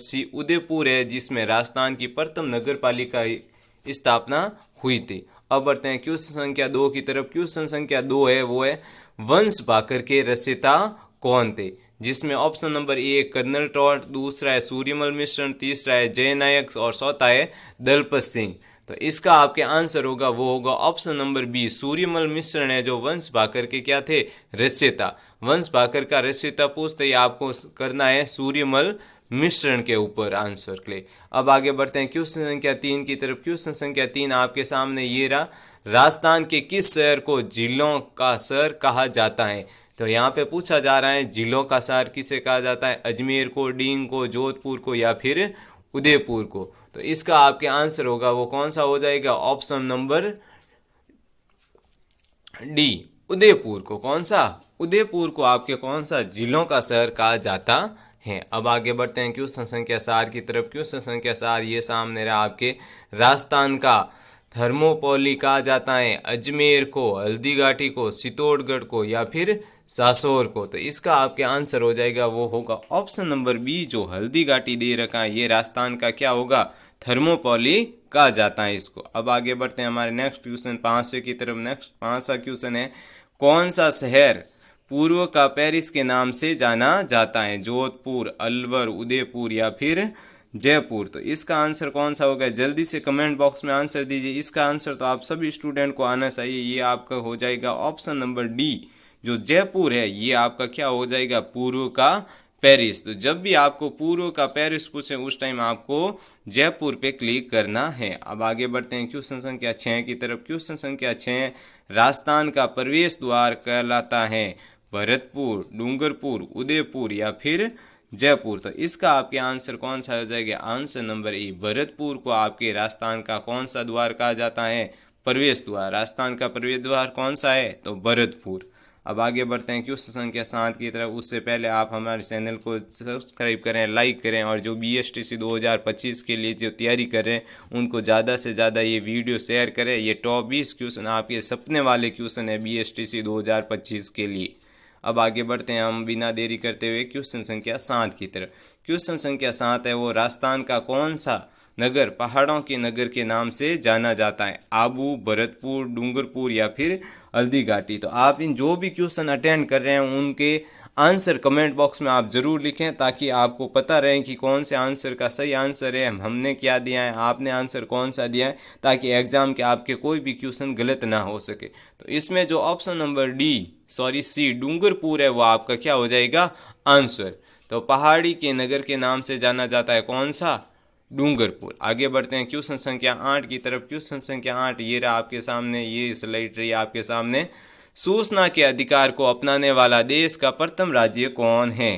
सी उदयपुर है, जिसमें राजस्थान की प्रथम नगर पालिका की स्थापना हुई थी। अब बढ़ते हैं क्वेश्चन संख्या 2 की तरफ। क्वेश्चन संख्या 2 है वो है वंश भाकर के रचयिता कौन थे, जिसमें ऑप्शन नंबर 1 कर्नल ट्रॉट, दूसरा है सूर्यमल मिश्र, तीसरा है जयनायक और चौथा है दलपत सिंह। तो इसका आपके आंसर होगा वो होगा ऑप्शन नंबर बी, सूर्यमल मिश्र है जो वंश भाकर के क्या थे, रचयिता। वंश भाकर का रचयिता पूछते ही आपको करना है सूर्यमल मिश्रण के ऊपर आंसर के लिए। अब आगे बढ़ते हैं क्वेश्चन संख्या 3 की तरफ। क्वेश्चन संख्या 3 आपके सामने ये रहा, राजस्थान के किस शहर को झीलों का शहर कहा जाता है। तो यहाँ पे पूछा जा रहा है झीलों का शहर किसे कहा जाता है, अजमेर को, डींग को, जोधपुर को या फिर उदयपुर को। तो इसका आपके आंसर होगा वो कौन सा हो जाएगा, ऑप्शन नंबर डी, उदयपुर को। कौन सा, उदयपुर को आपके कौन सा झीलों का शहर कहा जाता है। अब आगे बढ़ते हैं क्वेश्चन संख्या 4 की तरफ। क्वेश्चन संख्या 4 ये सामने रहा आपके, राजस्थान का थर्मोपोली कहा जाता है अजमेर को, हल्दीघाटी को, चित्तौड़गढ़ को या फिर सासोर को। तो इसका आपके आंसर हो जाएगा वो होगा ऑप्शन नंबर बी, जो हल्दीघाटी दे रखा है ये राजस्थान का क्या होगा, थर्मोपोली कहा जाता है इसको। अब आगे बढ़ते हैं हमारे नेक्स्ट क्वेश्चन 5 की तरफ। नेक्स्ट 5वां क्वेश्चन है, कौन सा शहर पूर्व का पेरिस के नाम से जाना जाता है, जोधपुर, अलवर, उदयपुर या फिर जयपुर। तो इसका आंसर कौन सा होगा, जल्दी से कमेंट बॉक्स में आंसर दीजिए। इसका आंसर तो आप सभी स्टूडेंट को आना चाहिए, ये आपका हो जाएगा ऑप्शन नंबर डी, जो जयपुर है ये आपका क्या हो जाएगा, पूर्व का पेरिस। तो जब भी आपको पूर्व का पेरिस पूछे उस टाइम आपको जयपुर पे क्लिक करना है। अब आगे बढ़ते हैं क्वेश्चन संख्या 6 की तरफ। क्वेश्चन संख्या 6, राजस्थान का प्रवेश द्वार कहलाता है भरतपुर, डूंगरपुर, उदयपुर या फिर जयपुर। तो इसका आपके आंसर कौन सा हो जाएगा, आंसर नंबर ए, भरतपुर को आपके राजस्थान का कौन सा द्वार कहा जाता है, प्रवेश द्वार। राजस्थान का प्रवेश द्वार कौन सा है, तो भरतपुर। अब आगे बढ़ते हैं क्वेश्चन संख्या 7 की तरफ। उससे पहले आप हमारे चैनल को सब्सक्राइब करें, लाइक करें, और जो BSTC 2025 के लिए जो तैयारी कर रहे हैं उनको ज़्यादा से ज़्यादा ये वीडियो शेयर करें। ये टॉप 20 क्वेश्चन आपके सपने वाले क्वेश्चन है BSTC 2025 के लिए। अब आगे बढ़ते हैं हम बिना देरी करते हुए क्वेश्चन संख्या 7 की तरफ। क्वेश्चन संख्या 7 है वो, राजस्थान का कौन सा नगर पहाड़ों के नगर के नाम से जाना जाता है, आबू, भरतपुर, डूंगरपुर या फिर हल्दीघाटी। तो आप इन जो भी क्वेश्चन अटेंड कर रहे हैं उनके आंसर कमेंट बॉक्स में आप ज़रूर लिखें, ताकि आपको पता रहे कि कौन से आंसर का सही आंसर है, हमने क्या दिया है, आपने आंसर कौन सा दिया है, ताकि एग्ज़ाम के आपके कोई भी क्वेश्चन गलत ना हो सके। तो इसमें जो ऑप्शन नंबर सी, डूंगरपुर है वो आपका क्या हो जाएगा आंसर। तो पहाड़ी के नगर के नाम से जाना जाता है कौन सा, डूंगरपुर। आगे बढ़ते हैं क्वेश्चन संख्या 8 की तरफ। क्वेश्चन संख्या 8 ये रहा आपके सामने, ये स्लाइड रही आपके सामने, सूचना के अधिकार को अपनाने वाला देश का प्रथम राज्य कौन है।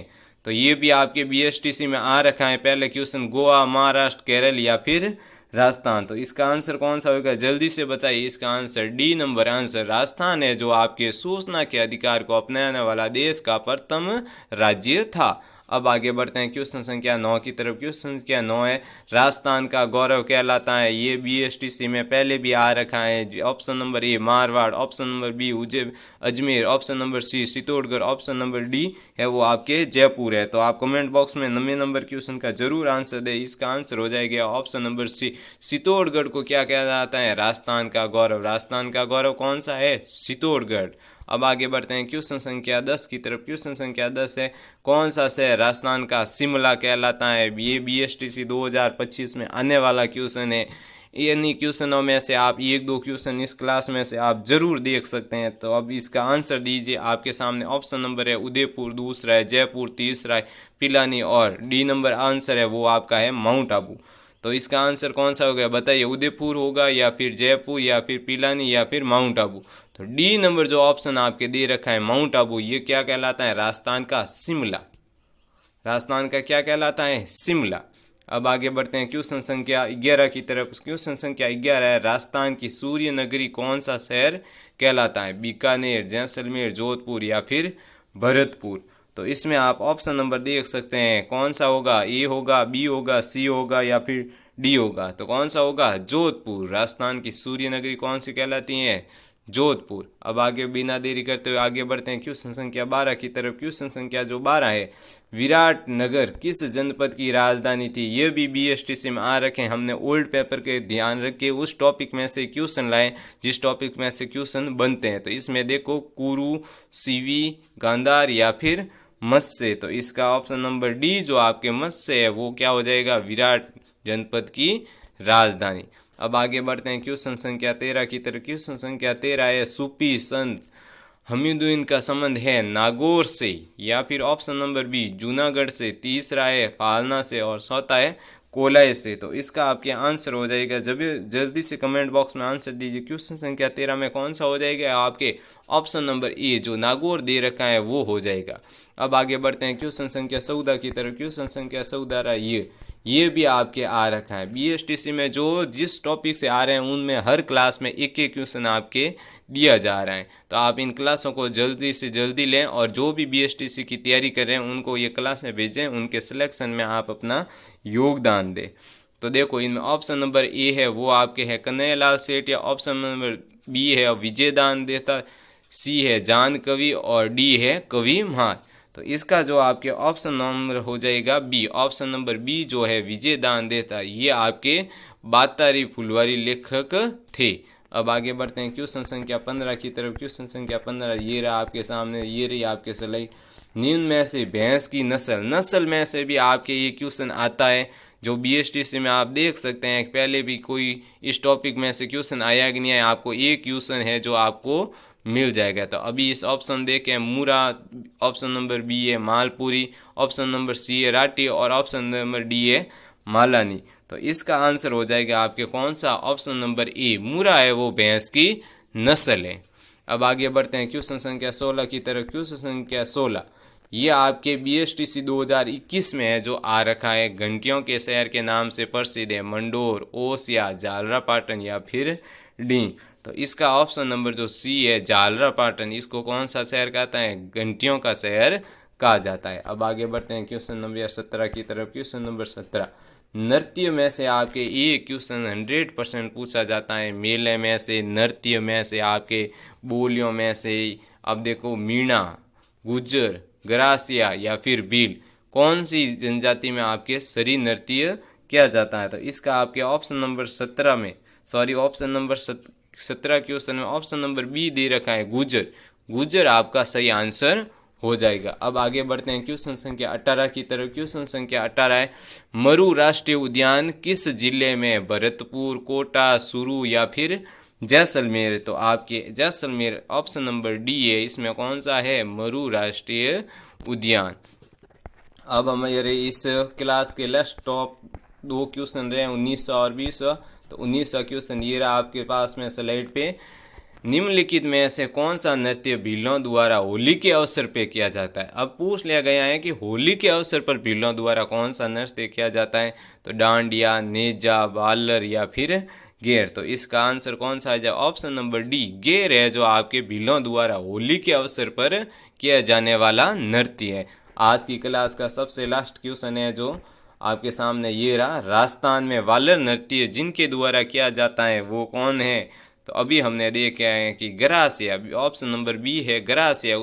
तो ये भी आपके BSTC में आ रखा है पहले क्वेश्चन, गोवा, महाराष्ट्र, केरल या फिर राजस्थान। तो इसका आंसर कौन सा होगा, जल्दी से बताइए। इसका answer D number answer, Rajasthan है जो आपके सूचना के अधिकार को अपनाने वाला देश का प्रथम राज्य था। अब आगे बढ़ते हैं क्वेश्चन संख्या 9 की तरफ। क्वेश्चन संख्या 9 है, राजस्थान का गौरव कहलाता है, ये BSTC में पहले भी आ रखा है। Option number A Marwar, option number B Ajmer, option number C Chittorgarh, option number D है वो आपके जयपुर है। तो आप कमेंट बॉक्स में 9वें नंबर क्वेश्चन का जरूर आंसर दें। इसका आंसर हो जाएगा ऑप्शन नंबर सी, चित्तौड़गढ़ को क्या कहा जाता है, राजस्थान का गौरव। राजस्थान का गौरव कौन सा है, चित्तौड़गढ़। अब आगे बढ़ते हैं क्वेश्चन संख्या 10 की तरफ। क्वेश्चन संख्या 10 है, कौन सा शहर राजस्थान का शिमला कहलाता है। ये BSTC 2025 में आने वाला क्वेश्चन है। इन्हीं क्वेश्चनों में से आप 1-2 क्वेश्चन इस क्लास में से आप जरूर देख सकते हैं। तो अब इसका आंसर दीजिए। आपके सामने ऑप्शन नंबर है उदयपुर, दूसरा है जयपुर, तीसरा है पिलानी और डी नंबर आंसर है वो आपका है माउंट आबू। तो इसका आंसर कौन सा होगा बताइए, उदयपुर होगा या फिर जयपुर या फिर पिलानी या फिर माउंट आबू। तो डी नंबर जो ऑप्शन आपके दे रखा है माउंट आबू, ये क्या कहलाता है, राजस्थान का शिमला। राजस्थान का क्या कहलाता है, शिमला। अब आगे बढ़ते हैं क्वेश्चन संख्या 11 की तरफ। क्वेश्चन संख्या 11 है, राजस्थान की सूर्य नगरी कौन सा शहर कहलाता है, बीकानेर, जैसलमेर, जोधपुर या फिर भरतपुर। तो इसमें आप ऑप्शन नंबर देख सकते हैं, कौन सा होगा, ए होगा, बी होगा, सी होगा या फिर डी होगा। तो कौन सा होगा, जोधपुर। राजस्थान की सूर्य नगरी कौन सी कहलाती है, जोधपुर। अब आगे बिना देरी करते हुए आगे बढ़ते हैं क्वेश्चन संख्या 12 की तरफ। क्वेश्चन संख्या जो 12 है, विराटनगर किस जनपद की राजधानी थी? ये भी बीएसटीसी में आ रखे हैं। हमने ओल्ड पेपर के ध्यान रख के उस टॉपिक में से क्वेश्चन लाए जिस टॉपिक में से क्वेश्चन बनते हैं। तो इसमें देखो कुरु, सीवी, गांधार या फिर मत्स्य। तो इसका ऑप्शन नंबर डी जो आपके मत्स्य है वो क्या हो जाएगा? विराट जनपद की राजधानी। अब आगे बढ़ते हैं क्वेश्चन संख्या 13 की तरफ। क्वेश्चन संख्या 13 है, सूफी संत हमीदुद्दीन का संबंध है नागौर से या फिर ऑप्शन नंबर बी जूनागढ़ से, तीसरा है फालना से और चौथा है कोलाई से। तो इसका आपके आंसर हो जाएगा, जब जल्दी से कमेंट बॉक्स में आंसर दीजिए। क्वेश्चन संख्या 13 में कौन सा हो जाएगा? आपके ऑप्शन नंबर ए जो नागौर दे रखा है वो हो जाएगा। अब आगे बढ़ते हैं क्वेश्चन संख्या 14 की तरफ। क्वेश्चन संख्या 14 ये भी आपके आ रखा है। बीएसटीसी में जो जिस टॉपिक से आ रहे हैं उनमें हर क्लास में एक एक क्वेश्चन आपके दिया जा रहा है। तो आप इन क्लासों को जल्दी से जल्दी लें और जो भी बीएसटीसी की तैयारी कर रहे हैं उनको ये क्लासें भेजें, उनके सिलेक्शन में आप अपना योगदान दें। तो देखो इनमें ऑप्शन नंबर ए है वो आपके है कन्हैयालाल सेठ, या ऑप्शन नंबर बी है विजय दान देता, सी है जान कवि और डी है कवि महार। तो इसका जो आपके ऑप्शन नंबर हो जाएगा बी, ऑप्शन नंबर बी जो है विजय दान देता, ये आपके बातारी फुलवारी लेखक थे। अब आगे बढ़ते हैं क्वेश्चन संख्या 15 की तरफ। क्वेश्चन संख्या 15 ये रहा आपके सामने, ये रही आपके स्लाइड। निम्न में से भैंस की नस्ल में से भी आपके ये क्वेश्चन आता है जो बीएसटीसी में आप देख सकते हैं। पहले भी कोई इस टॉपिक में से क्वेश्चन आया कि नहीं है, आपको एक क्वेश्चन है जो आपको मिल जाएगा। तो अभी इस ऑप्शन देखें, मूरा, ऑप्शन नंबर बी है मालपुरी, ऑप्शन नंबर सी है राठी और ऑप्शन नंबर डी है मालानी। तो इसका आंसर हो जाएगा आपके कौन सा? ऑप्शन नंबर ए, मूरा है वो भैंस की नस्ल है। अब आगे बढ़ते हैं क्वेश्चन संख्या 16 की तरफ। क्वेश्चन संख्या 16 ये आपके बीएसटीसी 2021 में है जो आ रखा है। घंटियों के शहर के नाम से प्रसिद्ध है मंडोर, ओस या झालरापाटन या फिर डी। तो इसका ऑप्शन नंबर जो सी है झालरापाटन, इसको कौन सा शहर कहता है? घंटियों का शहर कहा जाता है। अब आगे बढ़ते हैं क्वेश्चन नंबर 17 की तरफ। क्वेश्चन नंबर 17 नृत्य में से आपके ये क्वेश्चन 100% पूछा जाता है। मेले में से, नृत्य में से, आपके बोलियों में से। अब देखो मीणा, गुज्जर, ग्रासिया या फिर भील, कौन सी जनजाति में आपके सरी नृत्य किया जाता है? तो इसका आपके ऑप्शन नंबर 17 में, सॉरी ऑप्शन नंबर 17 क्वेश्चन में ऑप्शन नंबर बी दे रखा है गुज्जर। गुज्जर आपका सही आंसर हो जाएगा। अब आगे बढ़ते हैं क्वेश्चन संख्या 18 की तरफ। क्वेश्चन संख्या 18 है, मरु राष्ट्रीय उद्यान किस जिले में? भरतपुर, कोटा, सुरू या फिर जैसलमेर। तो आपके जैसलमेर ऑप्शन नंबर डी है, इसमें कौन सा है? मरु राष्ट्रीय उद्यान। अब हमारे इस क्लास के लास्ट टॉप 2 क्वेश्चन रहे 1900 और 2000। तो 1900 क्वेश्चन ये रहा आपके पास में स्लाइड पे। निम्नलिखित में से कौन सा नृत्य भीलों द्वारा होली के अवसर पे किया जाता है? अब पूछ लिया गया है कि होली के अवसर पर भीलों द्वारा कौन सा नृत्य किया जाता है? तो डांडिया, नेजा, बालर या फिर गेर। तो इसका आंसर कौन सा है? ऑप्शन नंबर डी गेर है जो आपके भीलों द्वारा होली के अवसर पर किया जाने वाला नृत्य है। आज की क्लास का सबसे लास्ट क्वेश्चन है जो आपके सामने ये रहा, राजस्थान में वालर नृत्य जिनके द्वारा किया जाता है वो कौन है? तो अभी हमने देखे हैं कि ग्रासिया, ऑप्शन नंबर बी है ग्रासिया।